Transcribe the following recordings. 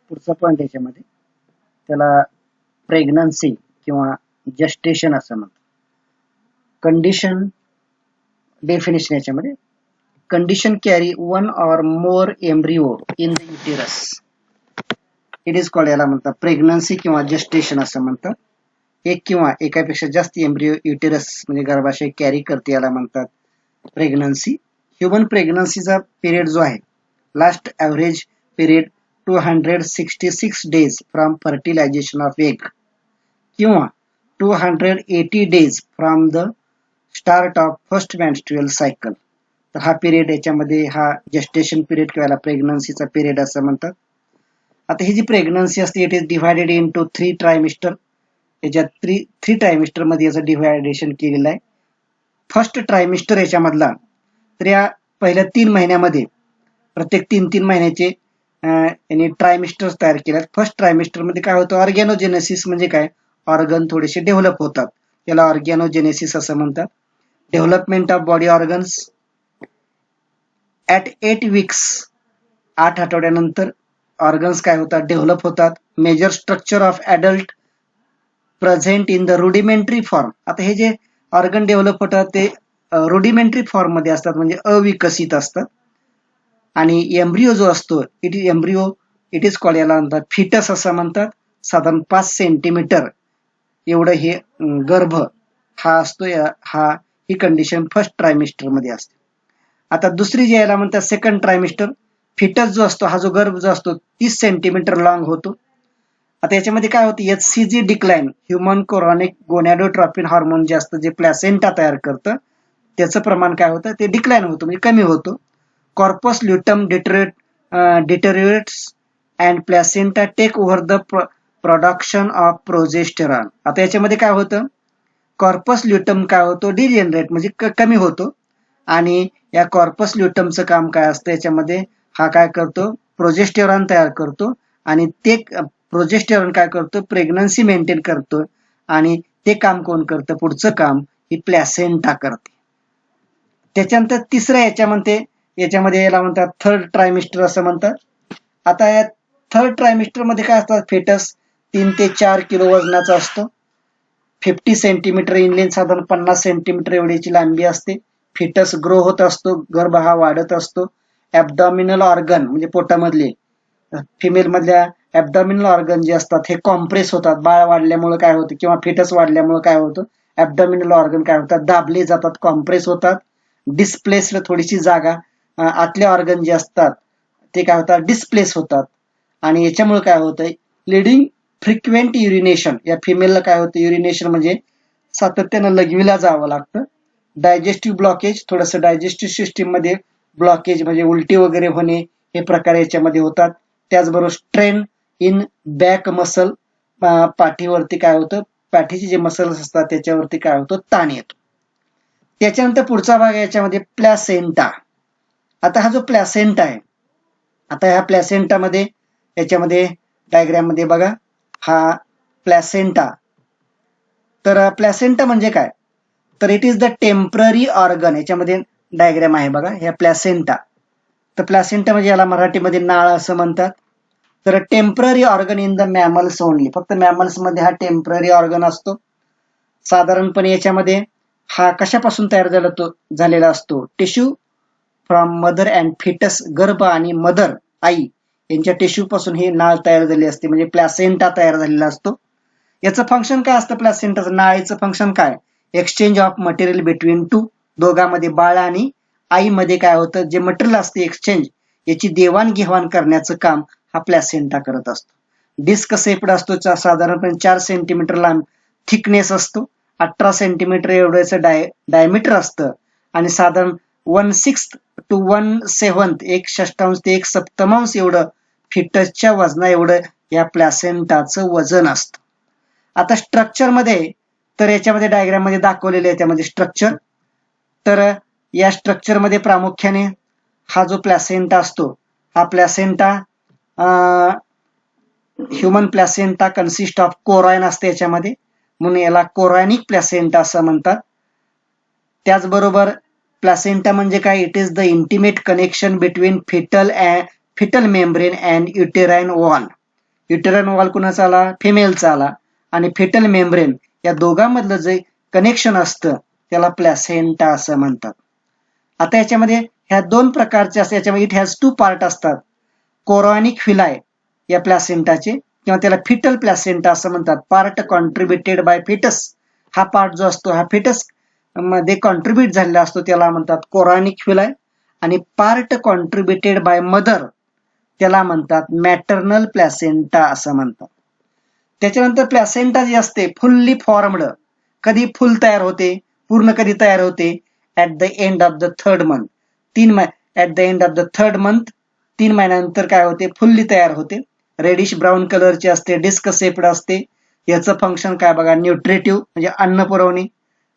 पुढचा पॉइंट याच्यामध्ये त्याला प्रेग्नन्सी किंवा जस्टेशन असं म्हणतात. कंडिशन डेफिनेशन याच्यामध्ये condition carry one or more embryo in the uterus. It is called, याला म्हणतात प्रेग्नन्सी किंवा जस्टेशन असं म्हणतात. एक किंवा एकापेक्षा जास्त एम्ब्रिओ युटेरस म्हणजे गर्भाशय कॅरी करते, याला म्हणतात प्रेग्नन्सी. ह्युमन प्रेग्नन्सीचा पिरियड जो आहे, last average period 266 days from fertilization of egg किंवा 280 days from the start of first menstrual cycle. तर हा पिरियड याच्यामध्ये हा जस्टेशन पिरियड किंवा प्रेग्नन्सीचा पिरियड असं म्हणतात. आता ही जी प्रेग्नन्सी असते इट इज डिव्हायडेड इंटू 3 ट्रायमिस्टर. याच्यात थ्री ट्रायमिस्टर मध्ये याचं डिव्हायडेशन केलेलं आहे. फर्स्ट ट्रायमिस्टर याच्यामधला, तर या पहिल्या 3 महिन्यामध्ये प्रत्येक 3 महिन्याचे यांनी ट्रायमिस्टर्स तयार केल्यात. फर्स्ट ट्रायमिस्टर मध्ये काय होतं, ऑर्गॅनोजेनेसिस म्हणजे काय, ऑर्गन थोडेसे डेव्हलप होतात, याला ऑर्गॅनोजेनेसिस असं म्हणतात. Development of body organs at 8 weeks, 8 आठवड्यानंतर ऑर्गन्स काय होतात, डेव्हलप होतात. Major structure of adult present in the rudimentary form. आता हे जे ऑर्गन डेव्हलप होतात ते रुडिमेंटरी फॉर्म मध्ये असतात, म्हणजे अविकसित असतात. आणि एम्ब्रिओ जो असतो इट इज कॉल्ड, याला म्हणतात फिटस असं म्हणतात. साधारण 5 सेंटीमीटर एवढं हे गर्भ हा असतो. ही कंडिशन फर्स्ट ट्रायमिस्टर मध्ये असते. आता दुसरी जी याला म्हणतात सेकंड ट्रायमिस्टर. फिटस जो असतो, हा जो गर्भ जो असतो 30 सेंटीमीटर लॉंग होतो. आता याच्यामध्ये काय होतं, HCG डिक्लाइन, ह्युमन कोरॉनिक गोनॅडोट्रॉपिन हार्मोन जे असतं, जे प्लॅसेंटा तयार करतं, त्याचं प्रमाण काय होतं, ते डिक्लाइन होतं, म्हणजे कमी होतं. Corpus luteum deteriorates and placenta take over the production of progesterone. आता याच्यामध्ये काय होतं, कॉर्पस ल्युटम काय होतो, डिजेनरेट म्हणजे कमी होतो. आणि या कॉर्पस ल्युटमचं काम काय असतं, याच्यामध्ये हा काय करतो, प्रोजेस्टेरॉन तयार करतो. आणि ते प्रोजेस्टेरॉन काय करतो, प्रेग्नन्सी मेंटेन करतो. आणि ते काम कोण करतं, पुढचं काम ही प्लॅसेंटा करते. त्याच्यानंतर तिसऱ्या याच्यामध्ये याला म्हणतात थर्ड ट्रायमिस्टर असं म्हणतात. आता या थर्ड ट्रायमिस्टर मध्ये काय असतात, फेटस 3 ते 4 किलो वजनाचा असतो. 50 सेंटीमीटर इन लेंथ, साधारण 50 सेंटीमीटर एवढीची लांबी असते. फिटस ग्रो होत असतो, गर्भ हा वाढत असतो. ॲब्डॉमिनल ऑर्गन म्हणजे पोटामधले, फिमेल मधल्या ॲब्डॉमिनल ऑर्गन जे असतात हे कॉम्प्रेस होतात. बाळ वाढल्यामुळे काय होतं किंवा फिटस वाढल्यामुळे काय होतं, ॲब्डॉमिनल ऑर्गन काय होतात, दाबले जातात, कॉम्प्रेस होतात. डिस्प्लेस्ड, थोडीशी जागा आतले ऑर्गन जे असतात ते काय होतात, डिस्प्लेस होतात. आणि याच्यामुळे काय होतं, लिडिंग फ्रिक्वेंट युरिनेशन. या फिमेलला काय होतं, युरिनेशन म्हणजे सातत्यानं लघवीला जावं लागतं. डायजेस्टिव्ह ब्लॉकेज, थोडंसं डायजेस्टिव्ह सिस्टीम मध्ये ब्लॉकेज म्हणजे उलटी वगैरे होणे हे प्रकार याच्यामध्ये होतात. त्याचबरोबर स्ट्रेन इन बॅक मसल, पाठीवरती काय होतं, पाठीचे जे मसल्स असतात त्याच्यावरती काय होतं, ताण येतो. त्याच्यानंतर पुढचा भाग याच्यामध्ये प्लॅसेंटा. आता हा जो प्लॅसेंटा आहे, आता ह्या प्लॅसेंटामध्ये याच्यामध्ये डायग्राम मध्ये बघा, हा प्लॅसेंटा. तर प्लॅसेंटा म्हणजे काय, तर it is the temporary organ. याच्यामध्ये डायग्राम आहे बघा, ह्या प्लॅसेंटा. तर प्लॅसेंटा म्हणजे याला मराठीमध्ये नाळ असं म्हणतात. तर temporary organ in the mammals only, फक्त मॅमल्स मध्ये हा टेम्पररी ऑर्गन असतो. साधारणपणे याच्यामध्ये हा कशापासून तयार झालेला असतो, tissue from mother and foetus, गर्भ आणि मदर आई यांच्या टिश्यू पासून ही नाळ तयार झाली असते, म्हणजे प्लॅसेंटा तयार झालेला असतो. याचं फंक्शन काय असतं, प्लॅसेंटाचं नाळीचं फंक्शन काय, exchange of material between two, दोघांमध्ये बाळ आणि आईमध्ये काय होतं, जे मटेरियल असते एक्सचेंज, याची देवाणघेवाण करण्याचं काम हा प्लॅसेंटा करत असतो. डिस्क शेप्ड असतो, साधारणपणे 4 सेंटीमीटर लांब थिकनेस असतो, 18 सेंटीमीटर एवढ्याचं डायमीटर असतं. आणि साधारण 1/6 to 1/7, 1/6 ते 1/7 एवढं फिटसच्या वजना एवढं या प्लॅसेंटाचं वजन असतं. आता स्ट्रक्चर मध्ये, तर याच्यामध्ये डायग्राम मध्ये दाखवलेले आहे त्यामध्ये स्ट्रक्चर. तर या स्ट्रक्चर मध्ये प्रामुख्याने हा जो प्लॅसेंटा असतो, हा placenta human placenta consist of chorion असते याच्यामध्ये, म्हणून याला कोरॅनिक प्लॅसेंटा असं म्हणतात. त्याचबरोबर प्लॅसेंटा म्हणजे काय, it is the intimate connection between foetal membrane and uterine wall. Uterine wall कुणाचा आला, फिमेलचा आला, आणि फेटल मेम्ब्रेन या दोघांमधलं जे कनेक्शन असतं त्याला प्लॅसेंटा असं म्हणतात. आता याच्यामध्ये ह्या दोन प्रकारचे असतात, याच्यामध्ये इट हॅज टू पार्ट असतात. कोरॉनिक फिलाय या प्लॅसेंटाचे किंवा त्याला फिटल प्लॅसेंटा असं म्हणतात. पार्ट कॉन्ट्रीब्युटेड बाय फिटस, हा पार्ट जो असतो हा फिटस मध्ये कॉन्ट्रीब्युट झालेला असतो त्याला म्हणतात कोरॉनिक फिलाय, आणि पार्ट कॉन्ट्रीब्युटेड बाय मदर त्याला म्हणतात मॅटर्नल प्लॅसेंटा असं म्हणतात. त्याच्यानंतर प्लॅसेंटा जी असते फुल्ली फॉर्मड, कधी फुल तयार होते, पूर्ण कधी तयार होते, at the end of the third month. At the end of the third month 3 महिन्यानंतर काय होते, फुल्ली तयार होते. रेडिश ब्राऊन कलरचे असते, डिस्क शेप्ड असते. याचं फंक्शन काय बघा, न्यूट्रिटिव्ह म्हणजे अन्न पुरवणे,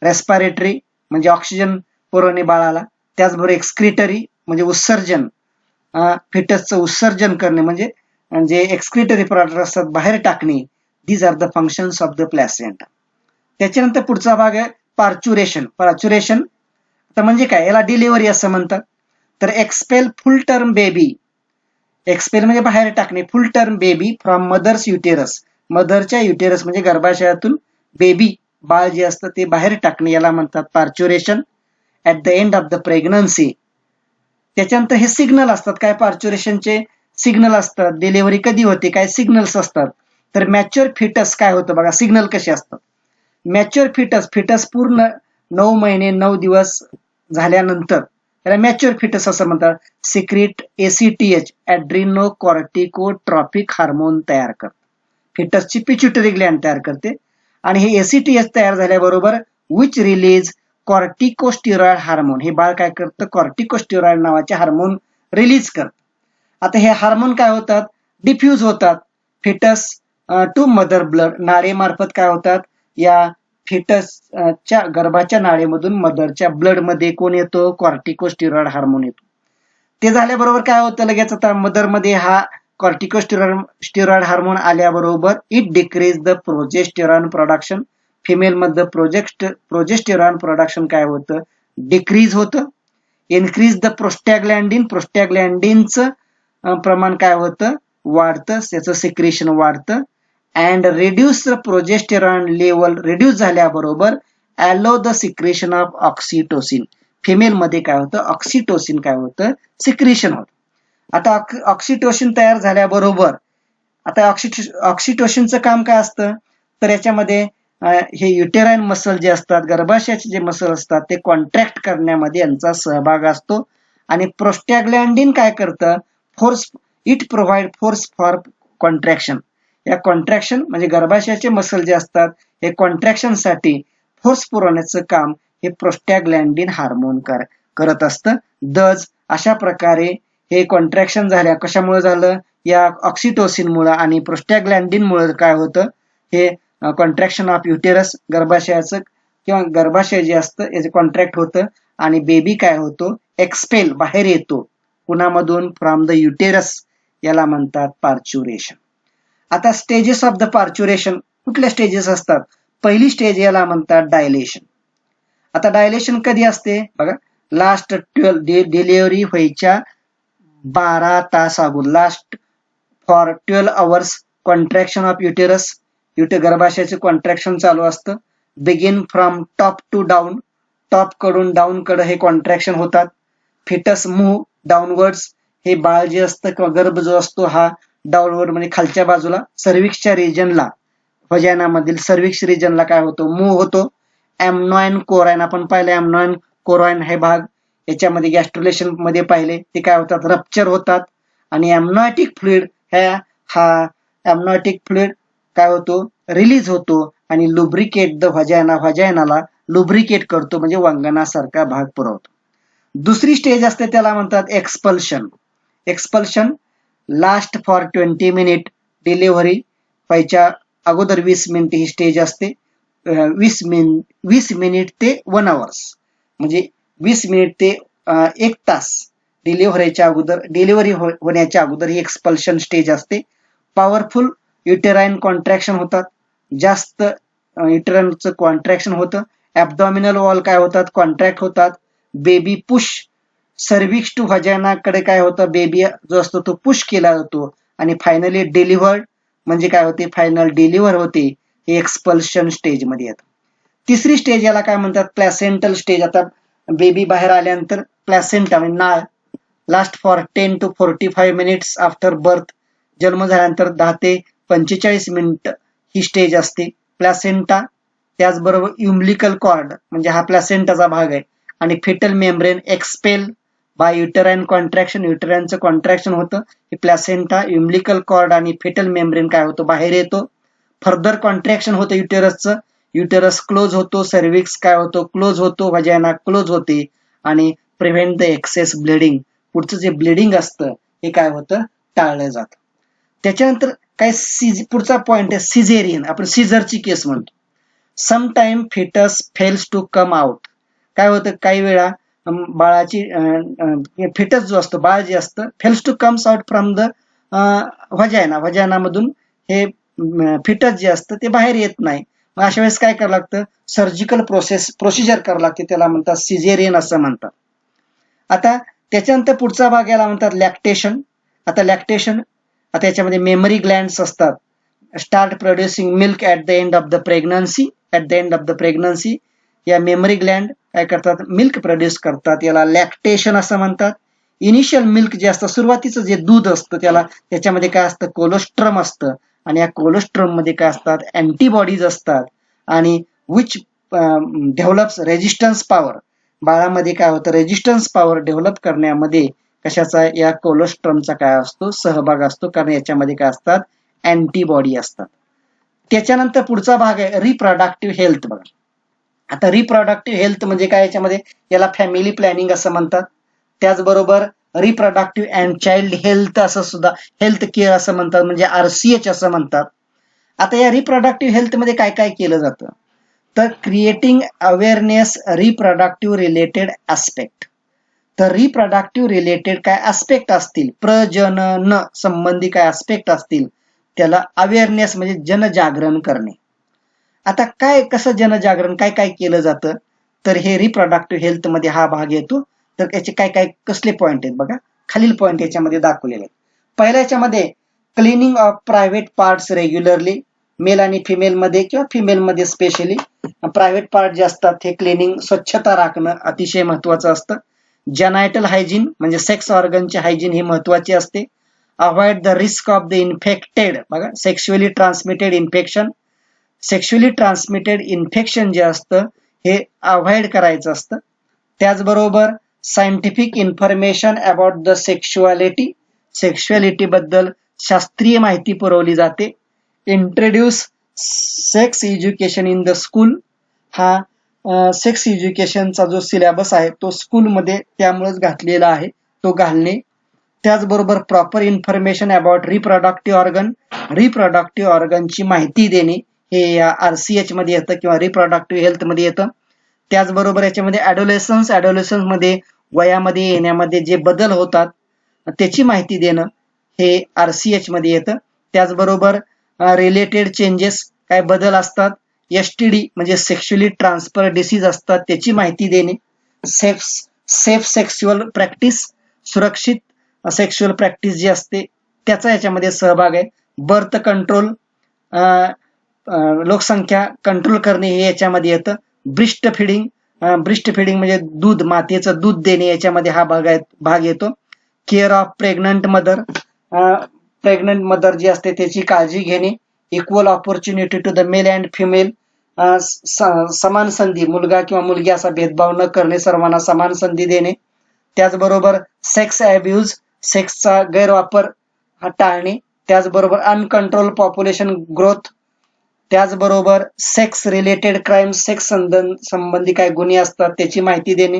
रेस्पिरेटरी म्हणजे ऑक्सिजन पुरवणे बाळाला, त्याचबरोबर एक्सक्रिटरी म्हणजे उत्सर्जन, फिटसचं उत्सर्जन करणे म्हणजे जे एक्सक्रिटरी प्रॉडक्ट असतात बाहेर टाकणे. These are the functions of the placenta. त्याच्यानंतर पुढचा भाग आहे पार्च्युरेशन. पार्च्युरेशन तर म्हणजे काय, याला डिलिव्हरी असं म्हणतात. तर expel full term baby, expel म्हणजे बाहेर टाकणे, full term baby from mother's uterus, मदरच्या युटेरस म्हणजे गर्भाशयातून बेबी बाळ जे असतं ते बाहेर टाकणे याला म्हणतात parturition. At the end of the pregnancy. त्याच्यानंतर हे सिग्नल असतात, काय पार्च्युरेशनचे सिग्नल असतात, डिलिव्हरी कधी होते काय सिग्नल्स असतात. तर मॅच्युअर फिटस काय होतं बघा, सिग्नल कसे असतात. मॅच्युअर फिटस, फिटस पूर्ण 9 महिने 9 दिवस झाल्यानंतर त्याला मॅच्युअर फिटस असं म्हणतात. सिक्रेट ACTH ऍड्रिनो कॉर्टिकोट्रॉपिक हार्मोन तयार करते, फिटसची पिट्युटरी ग्लॅंड तयार करते, आणि हे ACTH तयार झाल्याबरोबर विच रिलीज कॉर्टिकोस्टिरॉइड हार्मोन, हे बाळ काय करतं, कॉर्टिकोस्टिरॉइड नावाचे हार्मोन रिलीज करतं. आता हे हार्मोन काय होतात, डिफ्यूज होतात फिटस टू मदर ब्लड, नाळेमार्फत काय होतात, या फिटसच्या गर्भाच्या नाळेमधून मदरच्या ब्लड मध्ये कोण येतो, कॉर्टिकोस्टिरॉइड हार्मोन येतो. ते झाल्याबरोबर काय होतं, लगेच आता मदर मध्ये हा कॉर्टिकोस्टिरॉइड हार्मोन आल्याबरोबर it decrease the progesterone production, female मध्ये प्रोजेस्टेरॉन प्रोडक्शन काय होतं, डिक्रीज होतं. इन्क्रीज द प्रोस्टॅग्लॅन्डिन, प्रोस्टॅग्लॅन्डिनचं प्रमाण काय होतं, वाढतं, त्याचं सिक्रेशन वाढतं. And reduce the progesterone level, reduce झाल्याबरोबर allow the secretion of oxytocin, female मध्ये काय होतं, ऑक्सिटोसिन काय होतं, सिक्रेशन होतं. आता ऑक्सिटोसिन तयार झाल्याबरोबर आता ऑक्सिटोसिनचं काम काय असतं, तर याच्यामध्ये हे युटेराइन मसल जे असतात, गर्भाशयाचे जे मसल असतात ते कॉन्ट्रॅक्ट करण्यामध्ये यांचा सहभाग असतो. आणि प्रोस्टॅग्लॅन्डिन काय करतं, force, it provide force for contraction, या कॉन्ट्रॅक्शन म्हणजे गर्भाशयाचे मसल जे असतात हे कॉन्ट्रॅक्शन साठी फोर्स पुरवण्याचं काम हे प्रोस्टॅग्लॅन्डिन हार्मोन करत असतं. दज अशा प्रकारे हे कॉन्ट्रॅक्शन झाल्या, कशामुळे झालं, या ऑक्सिटोसिन मुळे आणि प्रोस्टॅग्लॅन्डिन मुळे काय होतं, हे कॉन्ट्रॅक्शन ऑफ युटेरस, गर्भाशयाचं किंवा गर्भाशय जे असतं याचे कॉन्ट्रॅक्ट होतं, आणि बेबी काय होतो, एक्सपेल बाहेर येतो, कुणामधून, फ्रॉम द युटेरस, याला म्हणतात पार्च्युरेशन. आता स्टेजेस ऑफ द पार्च्युरेशन कुठल्या स्टेजेस असतात, पहिली स्टेज याला म्हणतात डायलेशन. आता डायलेशन कधी असते बघा, लास्ट 12 डिलिव्हरी व्हायच्या 12 तास अगोदर, last for 12 hours contraction of uterus, गर्भाशयाचे कॉन्ट्रॅक्शन चालू असतं. Begin from top to down, top कडून डाऊन कडे हे कॉन्ट्रॅक्शन होतात. फिटस मूव्ह डाऊनवर्ड्स, हे बाळ जे असतं किंवा गर्भ जो असतो हा डाऊनवर्ड म्हणजे खालच्या बाजूला सर्विक्सच्या रिजनला, व्हजायना मधील सर्विक्स रिजनला काय होतो, मूव्ह होतो. एम्नॉइन कोराइन आपण पाहिलं, एम्नॉइन कोराइन हे भाग याच्यामध्ये गॅस्ट्रुलेशन मध्ये पाहिले, ते काय होतात, रप्चर होतात. आणि एम्नॉटिक फ्लुइड, हा एम्नॉटिक फ्लुइड काय होतो, रिलीज होतो आणि लुब्रिकेट द व्हजायना, व्हजायनाला लुब्रिकेट करतो म्हणजे वंगणासारखा भाग पुरवतो. दुसरी स्टेज असते त्याला म्हणतात expulsion. Expulsion last for 20 minute, delivery व्हायच्या अगोदर 20 मिनिट ही स्टेज असते. 20 मिनिट ते 1 आवर्स म्हणजे 20 मिनिट ते 1 तास डिलिव्हरीच्या अगोदर, डिलिव्हरी होण्याच्या अगोदर ही एक्सपल्शन स्टेज असते. पॉवरफुल युटेराइन कॉन्ट्रॅक्शन होतात, जास्त युटेराइनचं कॉन्ट्रॅक्शन होतं. ऍब्डॉमिनल वॉल काय होतात, कॉन्ट्रॅक्ट होतात. बेबी पुश, सर्विक्स टू व्हजायना कडे काय होतं, बेबी जो असतो तो पुश केला जातो आणि फायनली डिलिव्हर्ड म्हणजे काय होते, फायनल डिलिव्हर होते, हे एक्सपल्शन स्टेज मध्ये येतं. तिसरी स्टेज याला काय म्हणतात, प्लॅसेंटल स्टेज. आता बेबी बाहेर आल्यानंतर प्लॅसेंटा म्हणजे नाळ last for 10 to 45 minutes after birth, जन्म झाल्यानंतर 10 ते 45 मिनिट ही स्टेज असते प्लॅसेंटा. त्याचबरोबर युम्बिलिकल कॉर्ड म्हणजे हा प्लॅसेंटाचा भाग आहे, आणि foetal membrane expel by uterine contraction, युटराइनचं कॉन्ट्रॅक्शन होतं, हे प्लॅसेंटा, युम्बिलिकल कॉर्ड आणि फेटल मेम्ब्रेन काय होतं, बाहेर येतो. फर्दर कॉन्ट्रॅक्शन होतं युटेरसचं, युटेरस क्लोज होतो, सर्व्हिक्स काय होतो, क्लोज होतो, व्हाजायना क्लोज होते, आणि प्रिव्हेंट द एक्सेस ब्लिडिंग, पुढचं जे ब्लिडिंग असतं हे काय होतं, टाळलं जातं. त्याच्यानंतर काय पुढचा पॉइंट आहे सिझेरियन, आपण सीझरची केस म्हणतो. Sometime foetus fails to come out. काय होतं, काही वेळा बाळाची फिटस जो असतो, बाळ जे असतं, fails to comes out from the vagina मधून हे फिटस जे असतं ते बाहेर येत नाही. मग अशा वेळेस काय करावं लागतं, सर्जिकल प्रोसिजर करावं लागते, त्याला म्हणतात सिझेरियन असं म्हणतात. आता त्याच्यानंतर पुढचा भाग याला म्हणतात लॅक्टेशन. आता लॅक्टेशन, आता याच्यामध्ये मेमरी ग्लँड्स असतात, start producing milk at the end of the pregnancy. At the end of the pregnancy या मेमरी ग्लँड काय करतात, मिल्क प्रोड्यूस करतात, याला लॅक्टेशन असं म्हणतात. इनिशियल मिल्क जे असतं, सुरुवातीचं जे दूध असतं त्याच्यामध्ये काय असतं, कोलोस्ट्रम असतं, आणि या कोलोस्ट्रम मध्ये काय असतात, अँटीबॉडीज असतात, आणि विच डेव्हलप्स रेजिस्टन्स पॉवर. बाळामध्ये काय होतं, रेजिस्टन्स पॉवर डेव्हलप करण्यामध्ये कशाचा, या कोलोस्ट्रमचा काय असतो, सहभाग असतो, कारण याच्यामध्ये काय असतात, अँटीबॉडी असतात. त्याच्यानंतर पुढचा भाग आहे रिप्रोडक्टिव्ह हेल्थ. बघा आता रिप्रोडक्टिव्ह हेल्थ म्हणजे काय, याच्यामध्ये याला फॅमिली प्लॅनिंग असं म्हणतात. त्याचबरोबर रिप्रोडक्टिव्ह अँड चाइल्ड हेल्थ असं सुद्धा, हेल्थ केअर असं म्हणतात, म्हणजे RCH असं म्हणतात. आता या रिप्रोडक्टिव्ह हेल्थ मध्ये काय काय केलं जातं, तर creating awareness reproductive related aspect. तर रिप्रोडक्टिव्ह रिलेटेड काय ऍस्पेक्ट असतील, प्रजनन संबंधी काय ऍस्पेक्ट असतील, त्याला अवेअरनेस म्हणजे जनजागरण करणे. आता काय, कसं जनजागरण, काय काय केलं जातं, तर हे रिप्रोडक्टिव्ह हेल्थ मध्ये हा भाग येतो. तर याचे काय काय कसले पॉइंट आहेत बघा, खालील पॉइंट याच्यामध्ये दाखवलेले आहेत. पहिल्या याच्यामध्ये cleaning of private parts regularly, male आणि फिमेल मध्ये किंवा फिमेल मध्ये स्पेशली प्रायव्हेट पार्ट जे असतात हे क्लिनिंग, स्वच्छता राखणं अतिशय महत्वाचं असतं. जेनायटल हायजीन म्हणजे सेक्स ऑर्गनचे हायजीन हे महत्वाचे असते. Avoid the risk of the infected, बघा sexually transmitted infection, sexually transmitted infection जे असतं हे अवॉइड करायचं असतं. त्याचबरोबर scientific information about the sexuality, sexuality बद्दल शास्त्रीय माहिती पुरवली जाते. Introduce sex education in the school, हा सेक्स एज्युकेशनचा जो सिलेबस आहे तो स्कूलमध्ये त्यामुळेच घातलेला आहे, तो घालणे. त्याचबरोबर proper information about reproductive organ, reproductive ऑर्गनची माहिती देणे, हे या RCH मध्ये येतं किंवा रिप्रोडक्टिव्ह हेल्थ मध्ये येतं. त्याचबरोबर याच्यामध्ये ॲडोलेसन्स मध्ये वयामध्ये येण्यामध्ये जे बदल होतात त्याची माहिती देणं हे RCH मध्ये येतं. त्याचबरोबर रिलेटेड चेंजेस, काय बदल असतात, STD म्हणजे सेक्शुअली ट्रान्सफर डिसीज असतात त्याची माहिती देणे. सेफ सेक्शुअल प्रॅक्टिस, सुरक्षित सेक्शुअल प्रॅक्टिस जी असते त्याचा याच्यामध्ये सहभाग आहे. बर्थ कंट्रोल, लोकसंख्या कंट्रोल करणे हे याच्यामध्ये येतं. ब्रेस्ट फिडिंग, ब्रेस्ट फिडिंग म्हणजे दूध, मातेचं दूध देणे, याच्यामध्ये हा भाग येतो. Care of pregnant mother, pregnant mother जी असते त्याची काळजी घेणे. Equal opportunity to the male and female, समान संधी, मुलगा किंवा मुलगी असा भेदभाव न करणे, सर्वांना समान संधी देणे. त्याचबरोबर सेक्स अब्यूज, सेक्सचा गैरवापर हा टाळणे. त्याचबरोबर अनकंट्रोल पॉप्युलेशन ग्रोथ, त्याचबरोबर सेक्स रिलेटेड क्राईम, सेक्स संबंधी काय गुन्हे असतात त्याची माहिती देणे.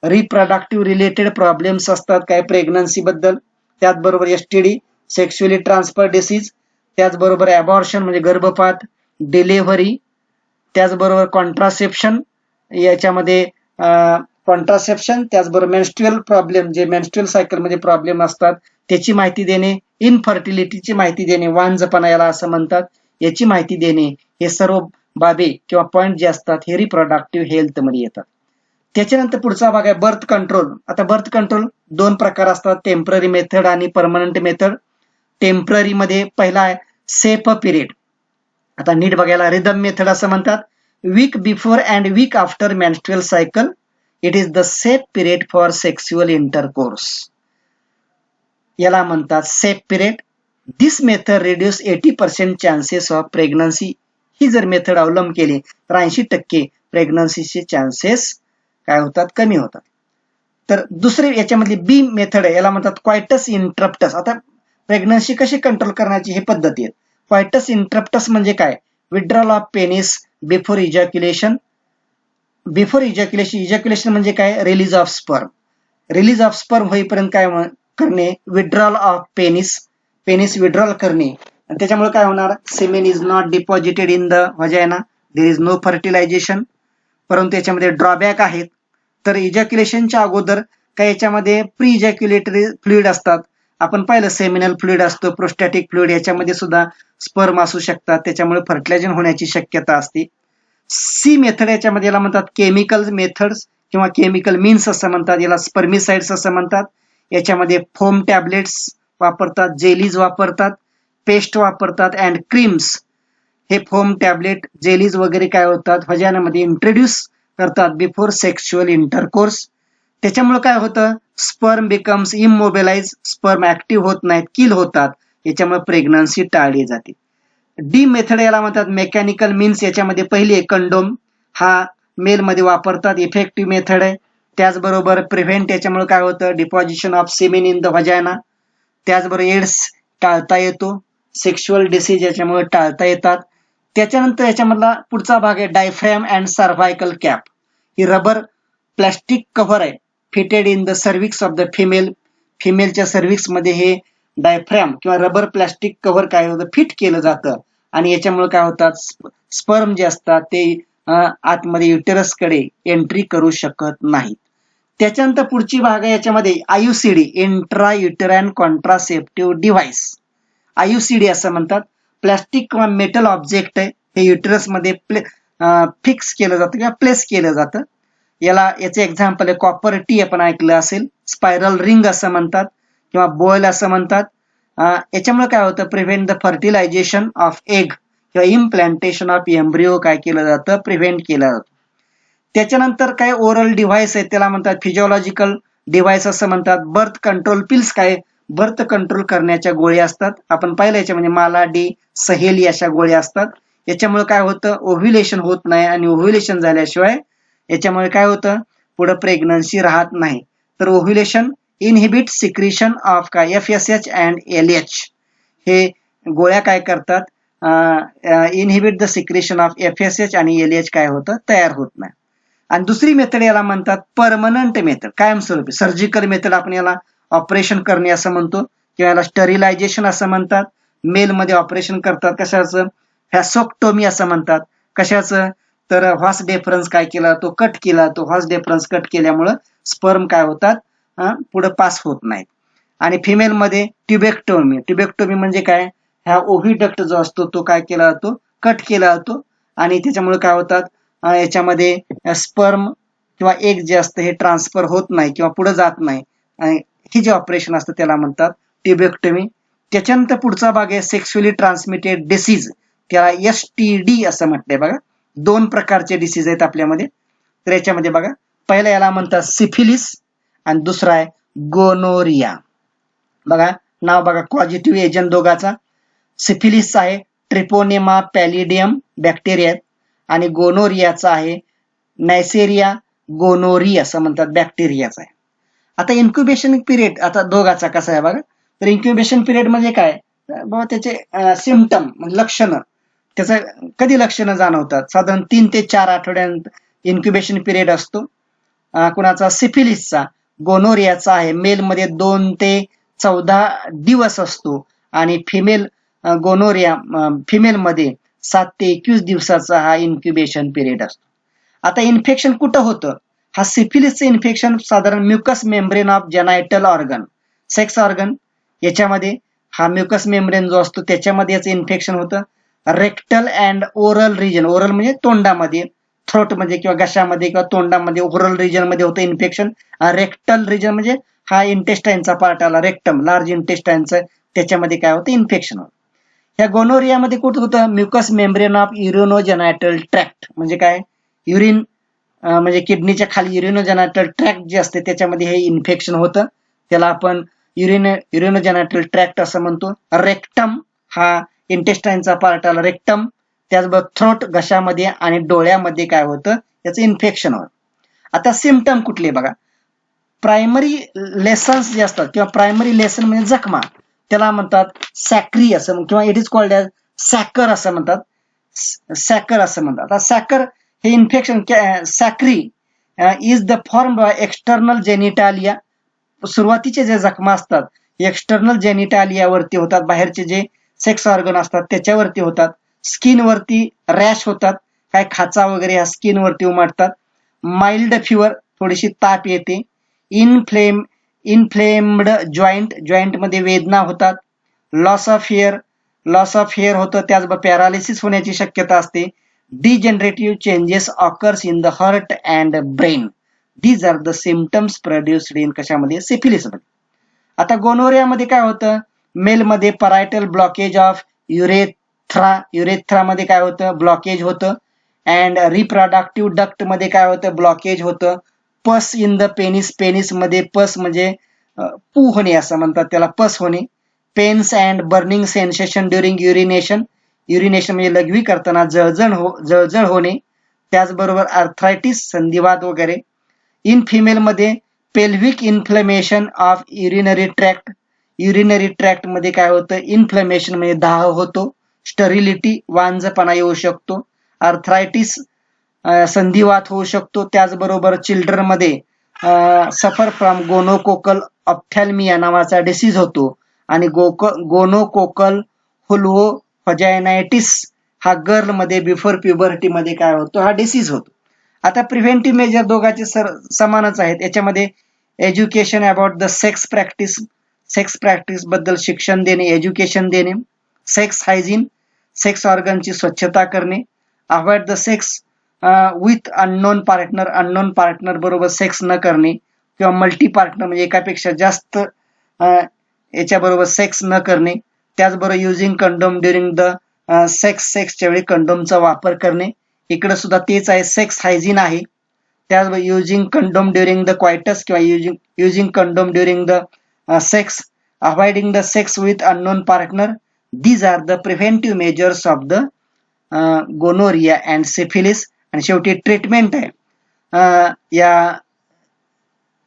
रिप्रोडक्टिव्ह रिलेटेड प्रॉब्लेम्स असतात काय प्रेग्नन्सी बद्दल, त्याचबरोबर STD सेक्शुअली ट्रान्सफर डिसीज, त्याचबरोबर अबॉर्शन म्हणजे गर्भपात, डिलेव्हरी, त्याचबरोबर कॉन्ट्रासेप्शन, याच्यामध्ये कॉन्ट्रासेप्शन, त्याचबरोबर मेन्स्ट्रुअल प्रॉब्लेम, जे मेन्स्ट्रुअल सायकल मध्ये प्रॉब्लेम असतात त्याची माहिती देणे. इनफर्टिलिटीची माहिती देणे, वांझपणा याला असं म्हणतात, याची माहिती देणे. हे सर्व बाबी किंवा पॉइंट जे असतात हे रिप्रोडक्टिव्ह हेल्थ मध्ये येतात. त्याच्यानंतर पुढचा भाग आहे बर्थ कंट्रोल. आता बर्थ कंट्रोल दोन प्रकार असतात, टेम्पररी मेथड आणि परमनंट मेथड. टेम्पररी मध्ये पहिला आहे सेफ पिरियड. आता नीट बघायला रिदम मेथड असं म्हणतात. Week before and week after menstrual cycle it is the safe period for sexual intercourse. याला म्हणतात safe period. This method reduce 80% chances of pregnancy. ही जर मेथड अवलंब केली तर 80% प्रेग्नन्सीचे चान्सेस काय होतात, कमी होतात. तर दुसरी याच्यामधली बी मेथड आहे, याला म्हणतात क्वायटस इंटरप्टस. आता प्रेग्नन्सी कशी कंट्रोल करण्याची हे पद्धती आहेत. क्वायटस इंटरप्टस म्हणजे काय, withdrawal of penis before ejaculation. Before ejaculation, ejaculation म्हणजे काय, release of sperm. Release of sperm होईपर्यंत काय करणे, withdrawal of penis, penis withdrawal करणे. आणि त्याच्यामुळे काय होणार, semen is not deposited in the vagina, there is no fertilization. परंतु याच्यामध्ये ड्रॉबॅक आहेत. तर इजॅक्युलेशनच्या अगोदर काय याच्यामध्ये प्री इजॅक्युलेटरी फ्लुइड असतात. आपण पाहिलं सेमिनल फ्लुइड असतो, प्रोस्टॅटिक फ्लुइड, याच्यामध्ये सुद्धा स्पर्म असू शकतात. त्याच्यामुळे फर्टिलायझेशन होण्याची शक्यता असते. सी मेथड याच्यामध्ये याला म्हणतात केमिकल मेथड्स किंवा केमिकल मीन्स असं म्हणतात. याला स्पर्मिसाइड्स असं म्हणतात. याच्यामध्ये फोम टॅबलेट्स वापरतात, जेलीज वापरतात, पेस्ट वापरतात अँड क्रीम्स. हे फोम टॅबलेट, जेलीज वगैरे काय होतात, व्हाजायनामध्ये इंट्रोड्यूस करतात बिफोर सेक्शुअल इंटरकोर्स. त्याच्यामुळे काय होतं, sperm becomes immobilise, sperm active होत नाहीत, किल होतात. याच्यामुळे प्रेग्नन्सी टाळली जाते. डी मेथड याला म्हणतात मेकॅनिकल मीन्स. याच्यामध्ये पहिली आहे कंडोम, हा मेल मध्ये वापरतात, इफेक्टिव्ह मेथड आहे. त्याचबरोबर प्रिव्हेंट, याच्यामुळे काय होतं, deposition of semen in the vagina. त्याचबरोबर एड्स टाळता येतो, सेक्शुअल डिसीज याच्यामुळे टाळता येतात. त्याच्यानंतर याच्यामधला पुढचा भाग आहे डायफ्रॅम अँड सर्व्हायकल कॅप. ही रबर प्लास्टिक कव्हर आहे, fitted in the cervix of the female. फिमेलच्या सर्व्हिक्स मध्ये हे डायफ्रॅम किंवा रबर प्लास्टिक कव्हर काय होतं, फिट केलं जातं. आणि याच्यामुळे काय होतात, स्पर्म जे असतात ते आतमध्ये युटेरस कडे एंट्री करू शकत नाहीत. त्याच्यानंतर पुढची भाग आहे याच्यामध्ये आयुसीडी, इंट्रा युटेराइन कॉन्ट्रासेप्टिव्ह डिव्हाइस. आयुसीडी असं म्हणतात. प्लास्टिक किंवा मेटल ऑब्जेक्ट आहे, हे युटेरस मध्ये फिक्स केलं जातं किंवा प्लेस केलं जातं. याचे एक्झाम्पल आहे कॉपर टी, आपण ऐकलं असेल. स्पायरल रिंग असं म्हणतात किंवा बॉयल असं म्हणतात. याच्यामुळे काय होतं, prevent the fertilization of egg किंवा इम्प्लांटेशन ऑफ एम्ब्रिओ काय केलं जातं, प्रिव्हेंट केलं जातं. त्याच्यानंतर काय ओरल डिव्हाइस आहे, त्याला म्हणतात फिजिओलॉजिकल डिव्हाइस असं म्हणतात. बर्थ कंट्रोल पिल्स, काय बर्थ कंट्रोल करण्याच्या गोळ्या असतात. आपण पाहिलं याच्यामध्ये माला डी, सहेली अशा गोळ्या असतात. याच्यामुळे काय होतं, ओव्ह्युलेशन होत नाही आणि ओव्ह्युलेशन झाल्याशिवाय याच्यामुळे काय होतं, पुढे प्रेग्नन्सी राहत नाही. तर ओव्ह्युलेशन इनहिबिट सिक्रिशन ऑफ काय FSH अँड LH. हे गोळ्या काय करतात, inhibit the secretion of FSH आणि LH काय होतं, तयार होत नाही. आणि दुसरी मेथड याला म्हणतात परमनंट मेथड, कायमस्वरूपी. सर्जिकल मेथड आपण याला ऑपरेशन करणे असं म्हणतो किंवा याला स्टरिलायझेशन असं म्हणतात. मेल मध्ये ऑपरेशन करतात, कशाचं, फॅसोक्टोमी असं म्हणतात. कशाचं, तर व्हास डेफरन्स काय केला, तो कट केला, तो व्हास डेफरन्स कट केल्यामुळं स्पर्म काय होतात, पुढे पास होत नाहीत. आणि फिमेल मध्ये ट्युबेक्टोमी. ट्युबेक्टोमी म्हणजे काय, हा ओव्हिडक्ट जो असतो तो काय केला जातो, कट केला जातो. आणि त्याच्यामुळे काय होतात, याच्यामध्ये स्पर्म किंवा एग जे असतं हे ट्रान्सफर होत नाही किंवा पुढे जात नाही. हे जे ऑपरेशन असतं त्याला म्हणतात ट्युबेक्टोमी. त्याच्यानंतर पुढचा भाग आहे सेक्शुअली ट्रान्समिटेड डिसीज, त्याला STD असं म्हटलंय. बघा 2 प्रकारचे डिसीज आहेत आपल्यामध्ये. तर याच्यामध्ये बघा, पहिला याला म्हणतात सिफिलिस आणि दुसरा आहे गोनोरिया. बघा नाव बघा, कॉजिटिव्ह एजंट दोघाचा. सिफिलिस आहे ट्रिपोनेमा पॅलिडियम बॅक्टेरिया आणि गोनोरियाचा आहे नायसेरिया गोनोरी असं म्हणतात, बॅक्टेरियाचा आहे. आता इन्क्युबेशन पिरियड आता दोघाचा कसा आहे बघा. तर इन्क्युबेशन पिरियड म्हणजे काय, बाबा त्याचे सिम्पटम लक्षणं, त्याचं कधी लक्षणं जाणवतात, साधारण 3 ते 4 आठवड्यांत इन्क्युबेशन पिरियड असतो. कुणाचा सिफिलिसचा, गोनोरियाचा आहे मेल मध्ये 2 ते 14 दिवस असतो आणि फिमेल गोनोरिया फिमेल मध्ये 7 ते 21 दिवसाचा हा इन्क्युबेशन पिरियड असतो. आता इन्फेक्शन कुठं होतं, हा सिफिलिसचं इन्फेक्शन साधारण mucous membrane of जेनायटल organ, sex organ याच्यामध्ये हा म्युकस मेम्ब्रेन जो असतो त्याच्यामध्ये याचं इन्फेक्शन होतं. Rectal and oral region, oral म्हणजे तोंडामध्ये, थ्रोट मध्ये किंवा घशामध्ये किंवा तोंडामध्ये, ओरल रिजन मध्ये होतं इन्फेक्शन. रेक्टल रिजन म्हणजे हा इंटेस्टाईनचा पार्ट आला, रेक्टम लार्ज इंटेस्टाईनचं, त्याच्यामध्ये काय होतं इन्फेक्शन होतं. ह्या गोनोरियामध्ये कुठं होतं, म्युकस मेम्ब्रेन ऑफ युरिनोजेनायटल ट्रॅक्ट, म्हणजे काय, युरिन म्हणजे किडनीच्या खाली युरिनोजेनायटल ट्रॅक्ट जे असते त्याच्यामध्ये हे इन्फेक्शन होतं, त्याला आपण युरिनोजेनायटल ट्रॅक्ट असं म्हणतो. रेक्टम हा इंटेस्टाईनचा पार्ट आला, रेक्टम. त्याचबरोबर थ्रोट घशामध्ये आणि डोळ्यामध्ये काय होतं, याचं इन्फेक्शन होतं. आता सिम्पटम कुठले बघा, प्रायमरी लेसन्स जे असतात किंवा प्रायमरी लेसन म्हणजे जखमा, त्याला म्हणतात सॅक्री असं किंवा it is called as chancre असं म्हणतात, सॅकर असं म्हणतात. आता सॅकर हे infection, chancre is the form by external genitalia. सुरुवातीचे जे जखमा असतात एक्सटर्नल जेनिटालियावरती होतात, बाहेरचे जे सेक्स ऑर्गन असतात त्याच्यावरती होतात. स्किन वरती रॅश होतात, काय खाचा वगैरे ह्या स्किन वरती उमटतात. माइल्ड फिवर, थोडीशी ताप येते. इन्फ्लेम्ड जॉईंट मध्ये वेदना होतात. लॉस ऑफ हेअर होतं, त्याचबरोबर पॅरालिसिस होण्याची शक्यता असते. Degenerative changes occurs in the heart and brain. These are the symptoms produced in कशामध्ये, सिफिलिस मध्ये. आता गोनोरियामध्ये काय होतं, मेलमध्ये परायटल ब्लॉकेज ऑफ युरेथ्रामध्ये काय होतं, ब्लॉकेज होतं. अँड रिप्रोडक्टिव्ह डक्ट मध्ये काय होतं, ब्लॉकेज होतं. पस इन द पेनिस मध्ये पस म्हणजे पू होणे असं म्हणतात त्याला, पस होणे. Pains and burning sensation during urination म्हणजे लघवी करताना जळजळ होणे. त्याचबरोबर आर्थरायटिस, संधिवात वगैरे. इन फिमेल मध्ये pelvic inflammation of urinary tract मध्ये काय होतं, इन्फ्लेमेशन म्हणजे दाह होतो. स्टरिलिटी, वांझपणा येऊ शकतो. आर्थरायटिस, संधिवात होऊ शकतो. त्याचबरोबर चिल्ड्रन मध्ये सफर फ्रॉम गोनोकोकल ऑप्थॅल्मिया नावाचा डिसीज होतो. आणि गोनोकोकल व्हजायनायटिस हा गर्ल मध्ये बिफोर प्युबर्टी मध्ये काय होतो, हा डिसीज होतो. आता प्रिव्हेंटिव्ह मेजर दोघांचे समानच आहेत. याच्यामध्ये education about the sex practice बद्दल शिक्षण देणे, एज्युकेशन देणे. सेक्स हायजीन, सेक्स ऑर्गनची स्वच्छता करणे. Avoid the sex with unknown partner बरोबर सेक्स न करणे, किंवा मल्टी पार्टनर म्हणजे एकापेक्षा जास्त याच्याबरोबर सेक्स न करणे. त्याचबरोबर युजिंग कंडोम ड्युरिंग द सेक्सच्या वेळी कंडोमचा वापर करणे. इकडे सुद्धा तेच आहे, सेक्स हायजीन आहे. त्याचबरोबर using condom during the coitus किंवा using condom during the sex. Avoiding the sex with unknown partner. These are the preventive measures of the gonorrhoea and syphilis. आणि शेवटी ट्रीटमेंट आहे. या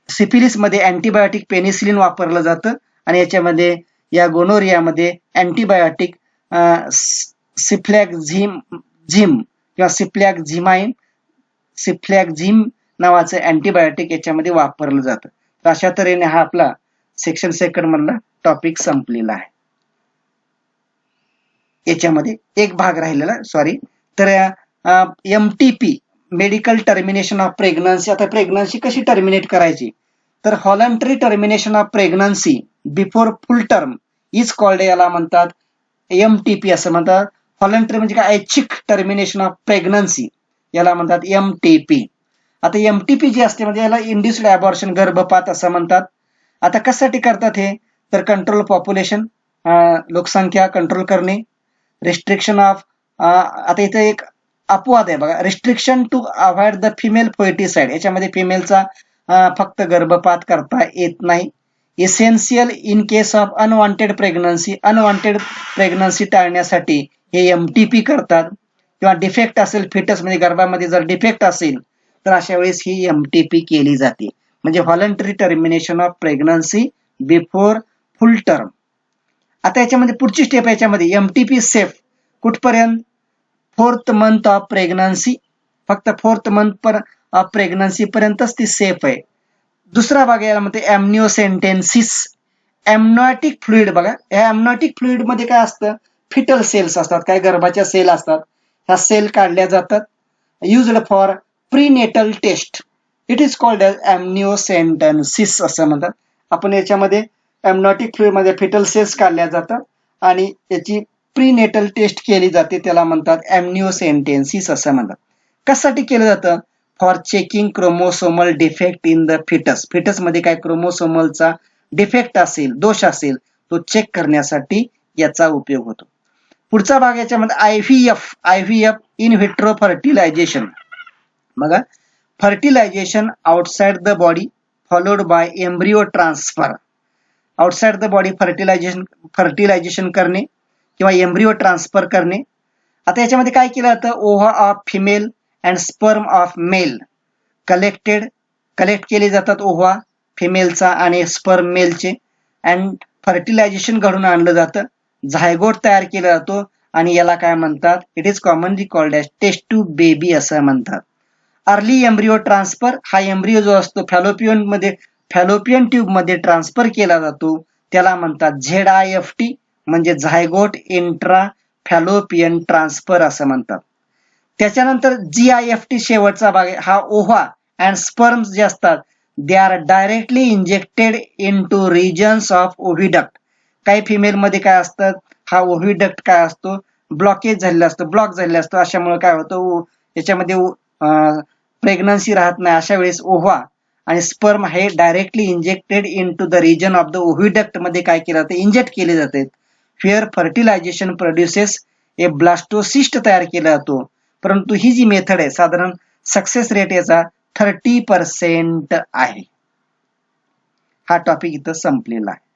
सिफिलिस मध्ये अँटीबायोटिक पेनिसिलिन वापरलं जातं, आणि याच्यामध्ये या गोनोरियामध्ये अँटीबायोटिक सिफ्लॅक्झिम किंवा सिफ्लॅक्झिम नावाचं अँटीबायोटिक याच्यामध्ये वापरलं जातं. तर अशा तऱ्हेने हा आपला सेक्शन सेकंड मधला टॉपिक संपलेला आहे. याच्यामध्ये एक भाग राहिलेला, सॉरी. तर MTP medical termination of pregnancy. आता प्रेग्नन्सी कशी टर्मिनेट करायची, तर voluntary termination of pregnancy before full term is called, याला म्हणतात MTP असं म्हणतात. व्हॉलंटरी म्हणजे काय, ऐच्छिक टर्मिनेशन ऑफ प्रेग्नन्सी, याला म्हणतात MTP. आता MTP जी असते म्हणजे याला इंड्युस्ड अबॉर्शन, गर्भपात असं म्हणतात. आता कशासाठी करतात हे, तर कंट्रोल पॉप्युलेशन, लोकसंख्या कंट्रोल करणे. रिस्ट्रिक्शन ऑफ, आता इथे एक अपवाद आहे बघा, restriction to avoid the female foeticide. याच्यामध्ये फिमेलचा फक्त गर्भपात करता येत नाही. Essential in case of unwanted pregnancy टाळण्यासाठी हे MTP करतात. किंवा डिफेक्ट असेल फिटस म्हणजे गर्भामध्ये जर डिफेक्ट असेल तर अशा वेळेस ही MTP केली जाते. म्हणजे voluntary termination of pregnancy before full term. आता याच्यामध्ये पुढची स्टेप, याच्यामध्ये MTP सेफ कुठपर्यंत, 4th मंथ ऑफ प्रेग्नन्सी. फक्त 4th मंथ ऑफ प्रेग्नन्सी पर्यंतच ती सेफ आहे. दुसरा भाग याला म्हणते एमनिओसेंटेन्सिस. एमनॉटिक फ्लुइड बघा, या एमनॉटिक फ्लुइड मध्ये काय असतं, फिटल सेल्स असतात, काय गर्भाच्या सेल असतात, ह्या सेल काढल्या जातात. Used for prenatal test. It is called as amniocentesis असं म्हणतात. आपण याच्यामध्ये एमनॉटिक फ्लुइड मध्ये फिटल सेल्स काढल्या जातात आणि याची प्रीनेटल टेस्ट केली जाते, त्याला म्हणतात एमनिओसेंटेन्सिस असं म्हणतात. कशासाठी केलं जातं, for checking chromosomal defect in the foetus मध्ये काय क्रोमोसोमलचा डिफेक्ट असेल, दोष असेल, तो चेक करण्यासाठी याचा उपयोग होतो. पुढचा भाग याच्यामध्ये आयव्हीएफ इन व्हिट्रो फर्टिलायझेशन. बघा, fertilization outside the body followed by embryo transfer. Outside the body fertilization करणे किंवा एम्ब्रियो ट्रान्सफर करणे. आता याच्यामध्ये काय केलं जातं, ova of female and sperm of male collect केले जातात, ओव्हा फिमेलचा आणि स्पर्म मेलचे, अँड फर्टिलायझेशन घडून आणलं जातं, झायगोट तयार केला जातो आणि याला काय म्हणतात, it is commonly called as test tube baby असं म्हणतात. अर्ली एम्ब्रियो ट्रान्सफर, हा एम्ब्रियो जो असतो फॅलोपियन ट्यूब मध्ये ट्रान्सफर केला जातो, त्याला म्हणतात ZIFT म्हणजे झायगोट इंट्रा फॅलोपियन ट्रान्सफर असं म्हणतात. त्याच्यानंतर GIFT शेवटचा भाग आहे, हा ओव्हा अँड स्पर्म्स जे असतात they are directly injected into regions of oviduct. काही फिमेल मध्ये काय असतात, हा ओव्हिडक्ट काय असतो, ब्लॉक झालेला असतो, अशामुळे काय होतं, याच्यामध्ये प्रेग्नन्सी राहत नाही. अशा वेळेस ओव्हा आणि स्पर्म हे directly injected into the region of the oviduct मध्ये काय केलं जातं, इंजेक्ट केले जाते. Fair fertilization produces a blastocyst तयार केला जातो. परंतु ही जी मेथड आहे साधारण सक्सेस रेट याचा 30% आहे. हा टॉपिक इथं संपलेला आहे.